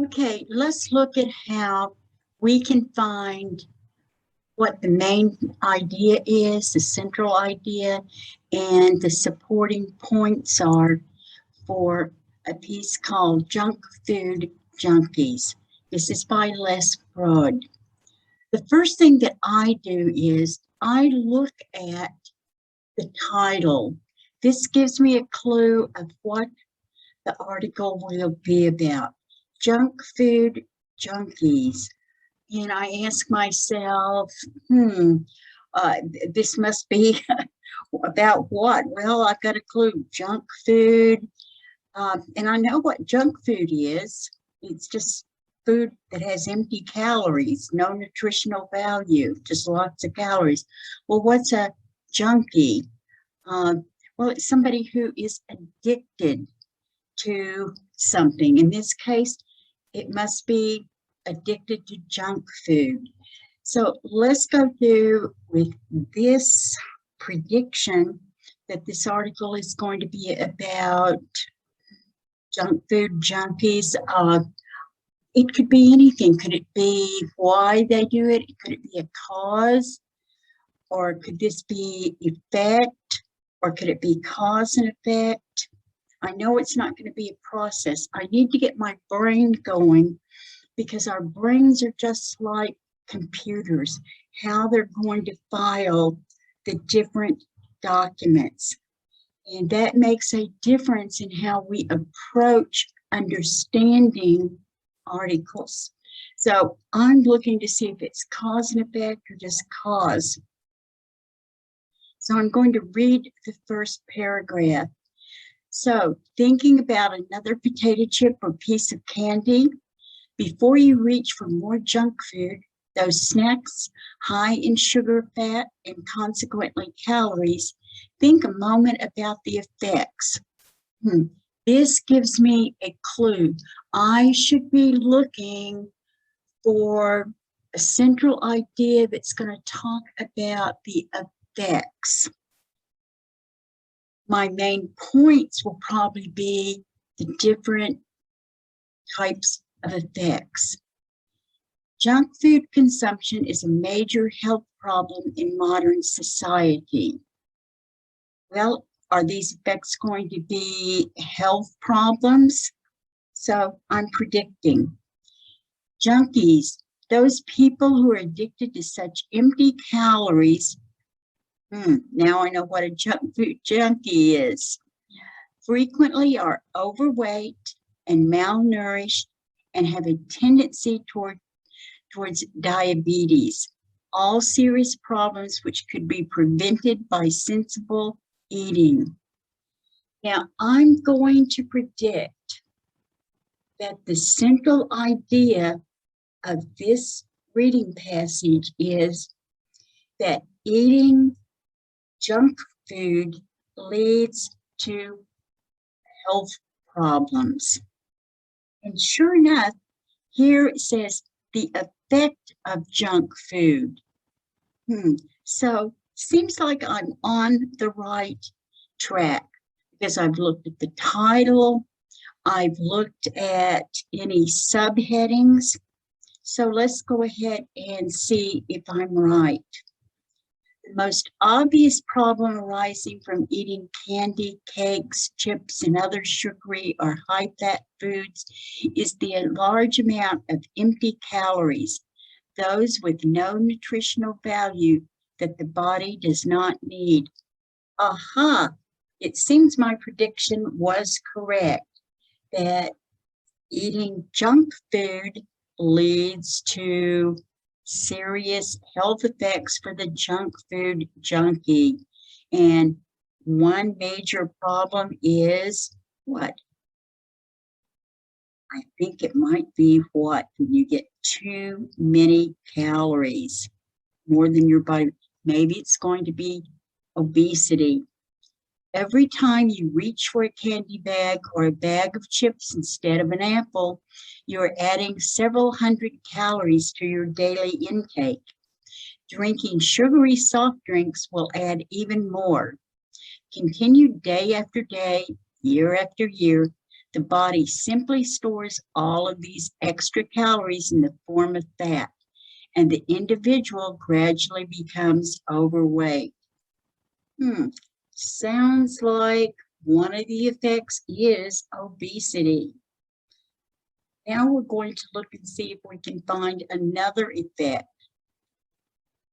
Okay, let's look at how we can find what the main idea is, the central idea, and the supporting points are for a piece called Junk Food Junkies. This is by Les Broad. The first thing that I do is I look at the title. This gives me a clue of what the article will be about. Junk Food Junkies. And I ask myself, this must be about what? Well, I've got a clue, junk food. And I know what junk food is. It's just food that has empty calories, no nutritional value, just lots of calories. Well, what's a junkie? Well, it's somebody who is addicted to something. In this case, it must be addicted to junk food. So let's go through with this prediction that this article is going to be about junk food junkies. It could be anything. Could it be why they do it? Could it be a cause? Or could this be effect? Or could it be cause and effect? I know it's not going to be a process. I need to get my brain going because our brains are just like computers, how they're going to file the different documents. And that makes a difference in how we approach understanding articles. So I'm looking to see if it's cause and effect or just cause. So I'm going to read the first paragraph. So thinking about another potato chip or piece of candy, before you reach for more junk food, those snacks high in sugar, fat, and consequently calories, think a moment about the effects. This gives me a clue. I should be looking for a central idea that's going to talk about the effects. My main points will probably be the different types of effects. Junk food consumption is a major health problem in modern society. Well, are these effects going to be health problems? So I'm predicting. Junkies, those people who are addicted to such empty calories. Now I know what a junk food junkie is. Frequently are overweight and malnourished and have a tendency towards diabetes, all serious problems which could be prevented by sensible eating. Now, I'm going to predict that the central idea of this reading passage is that eating junk food leads to health problems. And sure enough, here it says the effect of junk food. So seems like I'm on the right track because I've looked at the title, I've looked at any subheadings. So let's go ahead and see if I'm right. The most obvious problem arising from eating candy, cakes, chips, and other sugary or high-fat foods is the large amount of empty calories, those with no nutritional value that the body does not need. Aha! It seems my prediction was correct, that eating junk food leads to serious health effects for the junk food junkie. And one major problem is what? I think it might be what? When you get too many calories, more than your body. Maybe it's going to be obesity. Every time you reach for a candy bag or a bag of chips instead of an apple, you're adding several hundred calories to your daily intake. Drinking sugary soft drinks will add even more. Continue day after day, year after year, The body simply stores all of these extra calories in the form of fat, and the individual gradually becomes overweight. Sounds like one of the effects is obesity. Now we're going to look and see if we can find another effect.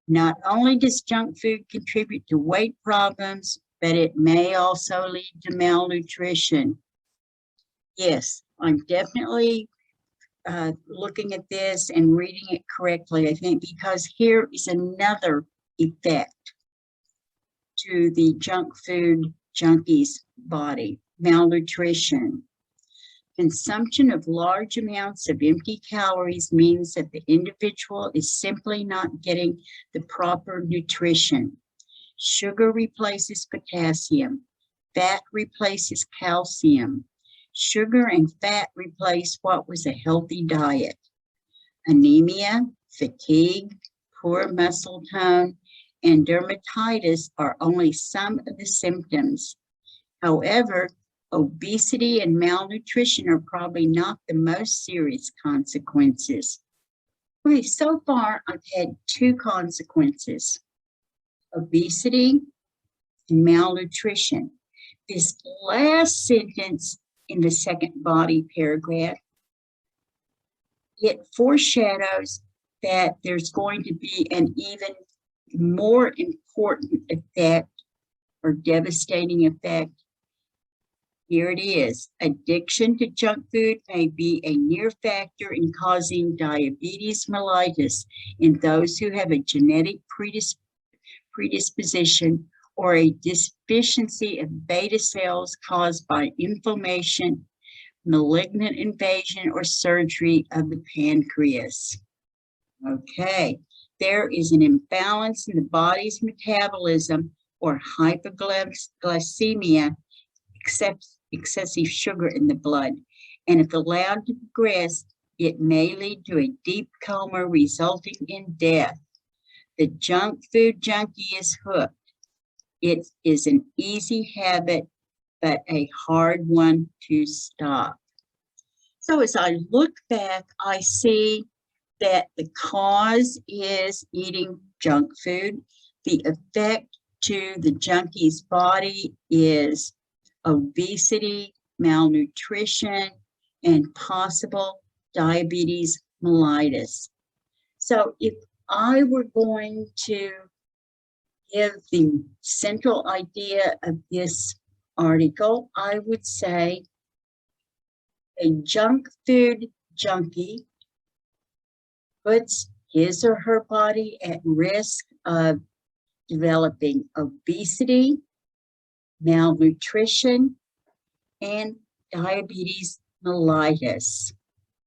Not only does junk food contribute to weight problems, but it may also lead to malnutrition. Yes, I'm definitely looking at this and reading it correctly, I think, because here is another effect to the junk food junkie's body: malnutrition. Consumption of large amounts of empty calories means that the individual is simply not getting the proper nutrition. Sugar replaces potassium. Fat replaces calcium. Sugar and fat replace what was a healthy diet. Anemia, fatigue, poor muscle tone, and dermatitis are only some of the symptoms. However, obesity and malnutrition are probably not the most serious consequences. Okay, so far I've had two consequences: obesity and malnutrition. This last sentence in the second body paragraph, it foreshadows that there's going to be an even more important effect or devastating effect. Here it is. Addiction to junk food may be a near factor in causing diabetes mellitus in those who have a genetic predisposition or a deficiency of beta cells caused by inflammation, malignant invasion, or surgery of the pancreas. Okay, there is an imbalance in the body's metabolism or hypoglycemia, excessive sugar in the blood, and if allowed to progress, it may lead to a deep coma resulting in death. The junk food junkie is hooked. It is an easy habit, but a hard one to stop. So as I look back, I see that the cause is eating junk food. The effect to the junkie's body is obesity, malnutrition, and possible diabetes mellitus. So if I were going to give the central idea of this article, I would say a junk food junkie puts his or her body at risk of developing obesity, malnutrition, and diabetes mellitus.